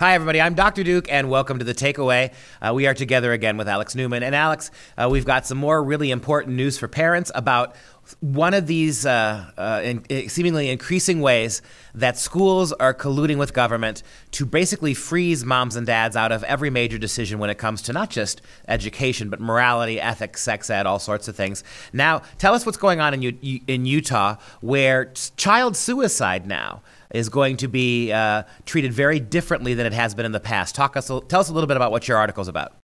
Hi, everybody. I'm Dr. Duke, and welcome to The Takeaway. We are together again with Alex Newman. And Alex, we've got some more really important news for parents about one of these seemingly increasing ways that schools are colluding with government to basically freeze moms and dads out of every major decision when it comes to not just education, but morality, ethics, sex ed, all sorts of things. Now, tell us what's going on in Utah, where child suicide now is going to be treated very differently than it has been in the past. Tell us a little bit about what your article's about.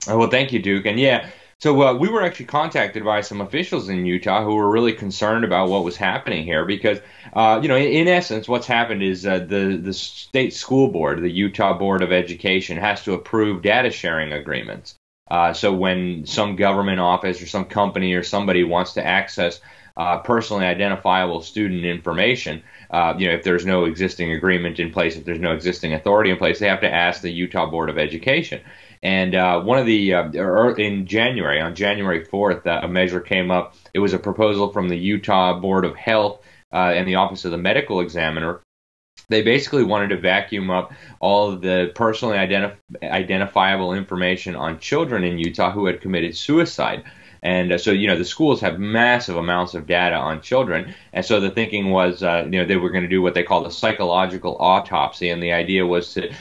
Well, thank you, Duke. And yeah, so we were actually contacted by some officials in Utah who were really concerned about what was happening here because, in essence, what's happened is the state school board, the Utah Board of Education, has to approve data sharing agreements. So when some government office or some company or somebody wants to access personally identifiable student information, if there's no existing agreement in place, if there's no existing authority in place, they have to ask the Utah Board of Education. And one of the on January 4th, a measure came up. It was a proposal from the Utah Board of Health and the Office of the Medical Examiner. They basically wanted to vacuum up all of the personally identifiable information on children in Utah who had committed suicide. And so, the schools have massive amounts of data on children. And so the thinking was, they were going to do what they call a psychological autopsy. And the idea was to,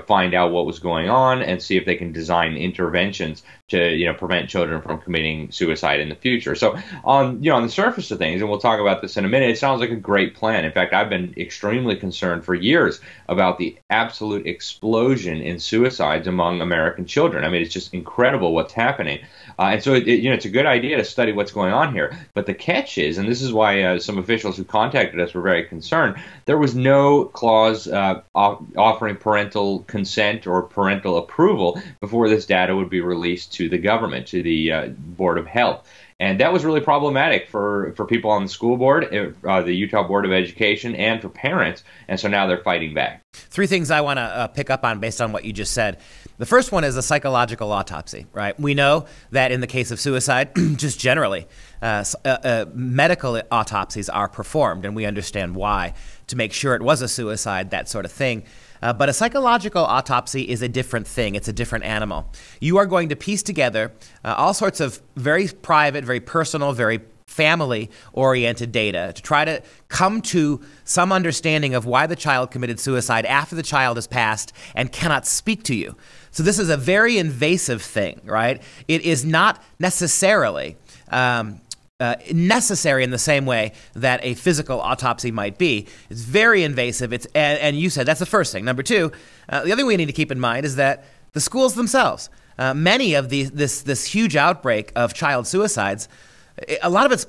find out what was going on and see if they can design interventions to, prevent children from committing suicide in the future. So on the surface of things, and we'll talk about this in a minute, it sounds like a great plan. In fact, I've been extremely concerned for years about the absolute explosion in suicides among American children. I mean, it's just incredible what's happening. And so, it's a good idea to study what's going on here. But the catch is, and this is why some officials who contacted us were very concerned, there was no clause offering parental consent or parental approval before this data would be released to the government, to the Board of Health. And that was really problematic for people on the school board, the Utah Board of Education, and for parents. And so now they're fighting back. Three things I want to pick up on based on what you just said. The first one is a psychological autopsy, right? We know that in the case of suicide, just generally, medical autopsies are performed, and we understand why, to make sure it was a suicide, that sort of thing. But a psychological autopsy is a different thing. It's a different animal. You are going to piece together all sorts of very private, very personal, very family-oriented data to try to come to some understanding of why the child committed suicide after the child has passed and cannot speak to you. So this is a very invasive thing, right? It is not necessarily necessary in the same way that a physical autopsy might be. It's very invasive. And you said that's the first thing. Number two, the other thing we need to keep in mind is that the schools themselves, many of this huge outbreak of child suicides, a lot of it's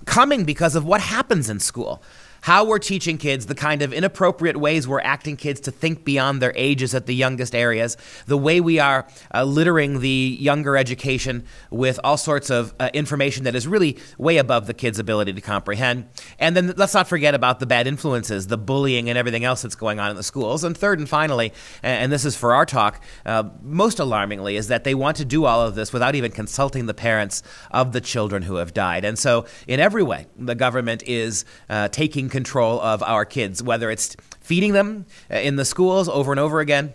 coming because of what happens in school. How we're teaching kids, the kind of inappropriate ways we're acting kids to think beyond their ages at the youngest areas, the way we are littering the younger education with all sorts of information that is really way above the kids' ability to comprehend. And then let's not forget about the bad influences, the bullying and everything else that's going on in the schools. And third and finally, and this is for our talk, most alarmingly, is that they want to do all of this without even consulting the parents of the children who have died. And so in every way, the government is taking control of our kids, whether it's feeding them in the schools over and over again,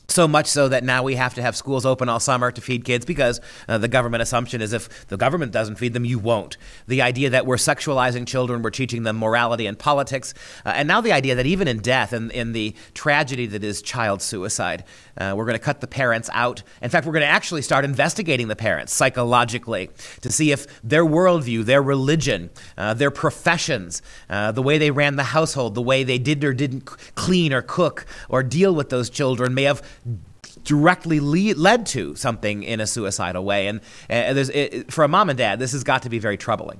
so much so that now we have to have schools open all summer to feed kids because the government assumption is if the government doesn't feed them, you won't. The idea that we're sexualizing children, we're teaching them morality and politics, and now the idea that even in death and in the tragedy that is child suicide, we're going to cut the parents out. In fact, we're going to actually start investigating the parents psychologically to see if their worldview, their religion, their professions, the way they ran the household, the way they did or didn't clean or cook or deal with those children may have directly led to something in a suicidal way. And for a mom and dad, this has got to be very troubling.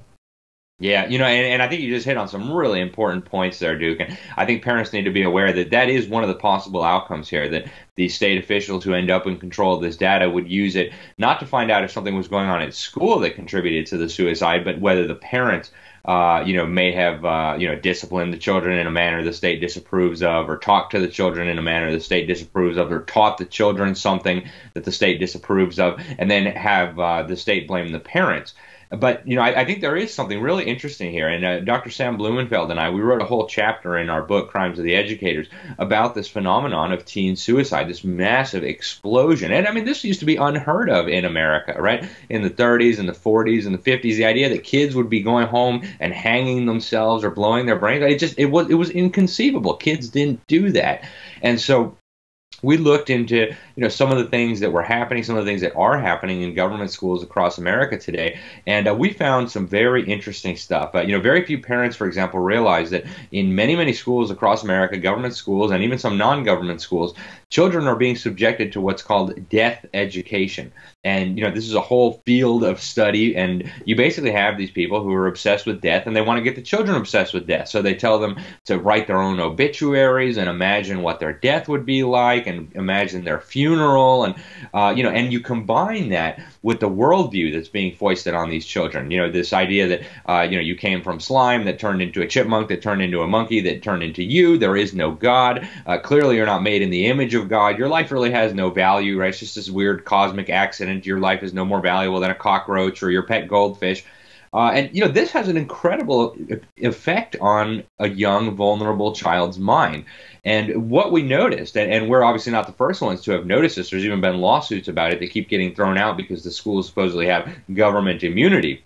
Yeah, and I think you just hit on some really important points there, Duke. And I think parents need to be aware that that is one of the possible outcomes here, that the state officials who end up in control of this data would use it not to find out if something was going on at school that contributed to the suicide, but whether the parents may have, disciplined the children in a manner the state disapproves of, or talked to the children in a manner the state disapproves of, or taught the children something that the state disapproves of, and then have the state blame the parents. But, I think there is something really interesting here. And Dr. Sam Blumenfeld and we wrote a whole chapter in our book, Crimes of the Educators, about this phenomenon of teen suicide, this massive explosion. And I mean, this used to be unheard of in America, right? In the 30s and the 40s and the 50s, the idea that kids would be going home and hanging themselves or blowing their brains, it was inconceivable. Kids didn't do that. And so we looked into, some of the things that were happening, some of the things that are happening in government schools across America today, and we found some very interesting stuff. Very few parents, for example, realize that in many, many schools across America, government schools and even some non-government schools, children are being subjected to what's called death education. And, this is a whole field of study, and you basically have these people who are obsessed with death, and they want to get the children obsessed with death. So they tell them to write their own obituaries and imagine what their death would be like and imagine their funeral. And, and you combine that with the worldview that's being foisted on these children. This idea that, you came from slime that turned into a chipmunk, that turned into a monkey, that turned into you. There is no God. Clearly, you're not made in the image of God. Your life really has no value, right? It's just this weird cosmic accident. Your life is no more valuable than a cockroach or your pet goldfish. And this has an incredible effect on a young, vulnerable child's mind. And what we noticed, and we're obviously not the first ones to have noticed this, there's even been lawsuits about it that keep getting thrown out because the schools supposedly have government immunity.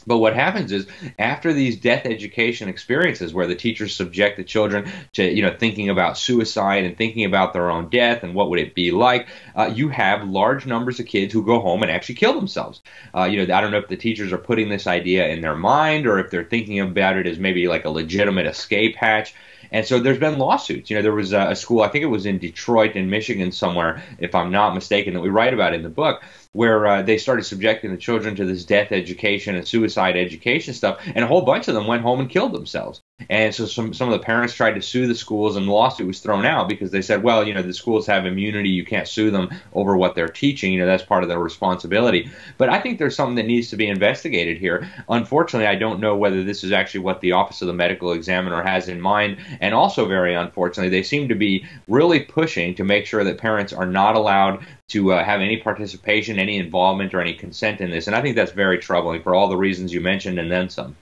But what happens is, after these death education experiences where the teachers subject the children to, thinking about suicide and thinking about their own death and what would it be like, you have large numbers of kids who go home and actually kill themselves. I don't know if the teachers are putting this idea in their mind or if they're thinking about it as maybe like a legitimate escape hatch. And so there's been lawsuits. There was a school, I think it was in Detroit in Michigan somewhere, if I'm not mistaken, that we write about in the book, where they started subjecting the children to this death education and suicide education stuff, and a whole bunch of them went home and killed themselves. And so some of the parents tried to sue the schools, and the lawsuit was thrown out because they said, well, the schools have immunity. You can't sue them over what they're teaching. That's part of their responsibility. But I think there's something that needs to be investigated here. Unfortunately, I don't know whether this is actually what the Office of the Medical Examiner has in mind. And also, very unfortunately, they seem to be really pushing to make sure that parents are not allowed to have any participation, any involvement, or any consent in this. And I think that's very troubling for all the reasons you mentioned and then some.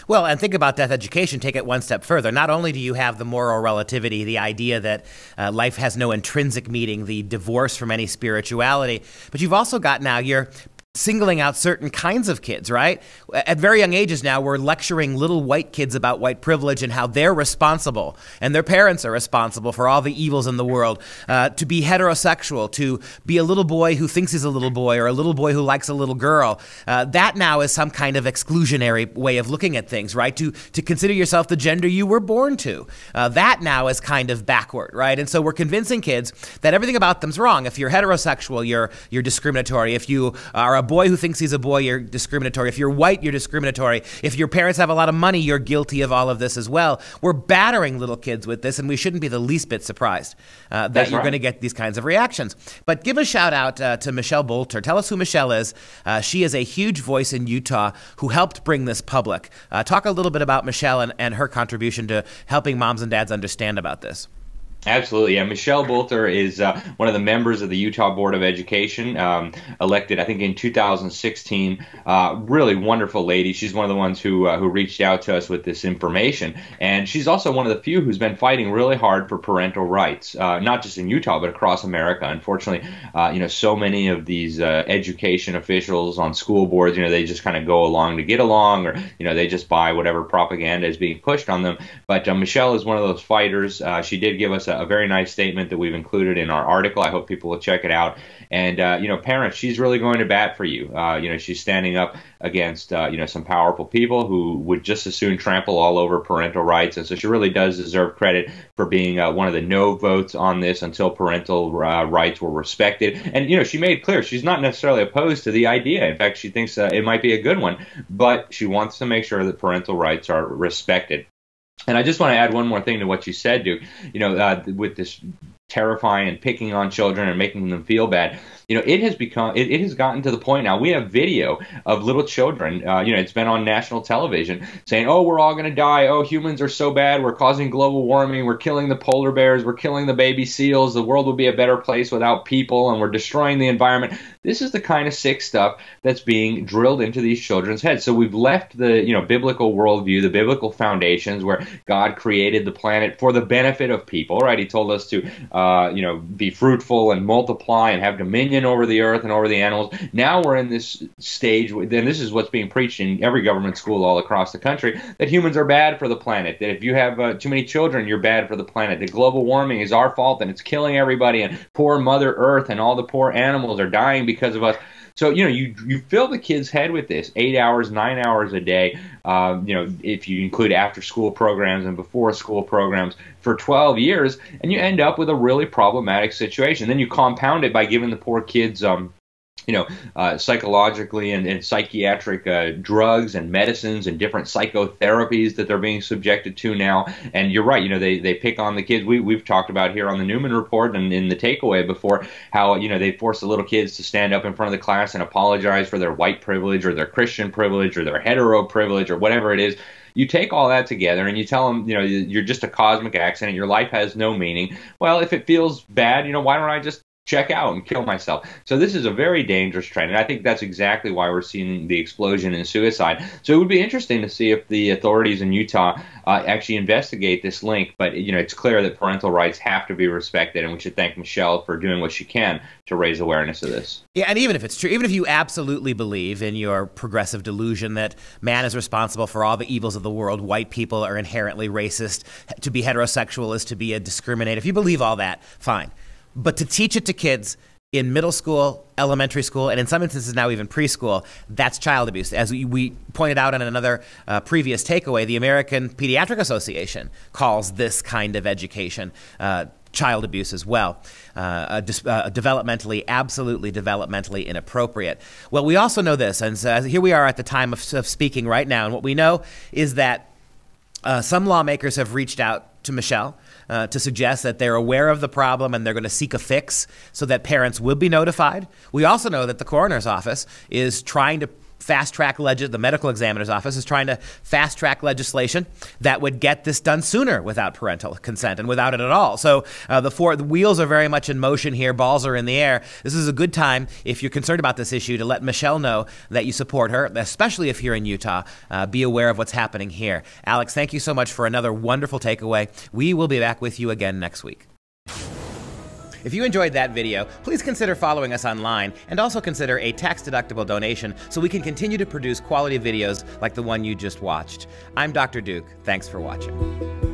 Well, and think about death education, take it one step further. Not only do you have the moral relativity, the idea that life has no intrinsic meaning, the divorce from any spirituality, but you've also got now you're singling out certain kinds of kids, right? At very young ages now, we're lecturing little white kids about white privilege and how they're responsible and their parents are responsible for all the evils in the world. To be heterosexual, to be a little boy who thinks he's a little boy or a little boy who likes a little girl. That now is some kind of exclusionary way of looking at things, right? To consider yourself the gender you were born to. That now is kind of backward, right? And so we're convincing kids that everything about them's wrong. If you're heterosexual, you're discriminatory. If you are a boy who thinks he's a boy, you're discriminatory. If you're white, you're discriminatory. If your parents have a lot of money, you're guilty of all of this as well. We're battering little kids with this, and we shouldn't be the least bit surprised that you're going to get these kinds of reactions. But give a shout out to Michelle Bolter. Tell us who Michelle is. She is a huge voice in Utah who helped bring this public. Talk a little bit about Michelle and her contribution to helping moms and dads understand about this. Absolutely. Yeah. Michelle Bolter is one of the members of the Utah Board of Education, elected, I think, in 2016. Really wonderful lady. She's one of the ones who reached out to us with this information. And she's also one of the few who's been fighting really hard for parental rights, not just in Utah, but across America. Unfortunately, so many of these education officials on school boards, they just kind of go along to get along, or, they just buy whatever propaganda is being pushed on them. But Michelle is one of those fighters. She did give us a very nice statement that we've included in our article. I hope people will check it out. And, parents, she's really going to bat for you. She's standing up against, some powerful people who would just as soon trample all over parental rights. And so she really does deserve credit for being one of the no votes on this until parental rights were respected. And, she made clear she's not necessarily opposed to the idea. In fact, she thinks it might be a good one, but she wants to make sure that parental rights are respected. And I just want to add one more thing to what you said, Duke. With this terrifying and picking on children and making them feel bad. It has gotten to the point now. We have video of little children. It's been on national television saying, "Oh, we're all going to die. Oh, humans are so bad. We're causing global warming. We're killing the polar bears. We're killing the baby seals. The world will be a better place without people, and we're destroying the environment." This is the kind of sick stuff that's being drilled into these children's heads. So we've left the biblical worldview, the biblical foundations, where God created the planet for the benefit of people. Right? He told us to be fruitful and multiply and have dominion over the earth and over the animals. Now we're in this stage, and this is what's being preached in every government school all across the country, that humans are bad for the planet, that if you have too many children, you're bad for the planet, that global warming is our fault and it's killing everybody, and poor Mother Earth and all the poor animals are dying because of us. So, you fill the kid's head with this 8 hours, 9 hours a day, if you include after school programs and before school programs for 12 years, and you end up with a really problematic situation. Then you compound it by giving the poor kids, psychologically and psychiatric drugs and medicines and different psychotherapies that they're being subjected to now. And you're right, they pick on the kids. We've talked about here on the Newman Report and in the takeaway before how, they force the little kids to stand up in front of the class and apologize for their white privilege or their Christian privilege or their hetero privilege or whatever it is. You take all that together and you tell them, you're just a cosmic accident. Your life has no meaning. Well, if it feels bad, why don't I just check out and kill myself? So this is a very dangerous trend, and I think that's exactly why we're seeing the explosion in suicide. So it would be interesting to see if the authorities in Utah actually investigate this link, but it's clear that parental rights have to be respected, and we should thank Michelle for doing what she can to raise awareness of this. Yeah, and even if it's true, even if you absolutely believe in your progressive delusion that man is responsible for all the evils of the world, white people are inherently racist, to be heterosexual is to be a discriminator, if you believe all that, fine. But to teach it to kids in middle school, elementary school, and in some instances now even preschool, that's child abuse. As we pointed out in another previous takeaway, the American Pediatric Association calls this kind of education child abuse as well, absolutely developmentally inappropriate. Well, we also know this, and here we are at the time of speaking right now, and what we know is that some lawmakers have reached out to Michelle to suggest that they're aware of the problem and they're going to seek a fix so that parents will be notified. We also know that the coroner's office is trying to fast-track the medical examiner's office is trying to fast-track legislation that would get this done sooner without parental consent and without it at all. So the wheels are very much in motion here. Balls are in the air. This is a good time, if you're concerned about this issue, to let Michelle know that you support her, especially if you're in Utah. Be aware of what's happening here. Alex, thank you so much for another wonderful takeaway. We will be back with you again next week. If you enjoyed that video, please consider following us online and also consider a tax-deductible donation so we can continue to produce quality videos like the one you just watched. I'm Dr. Duke. Thanks for watching.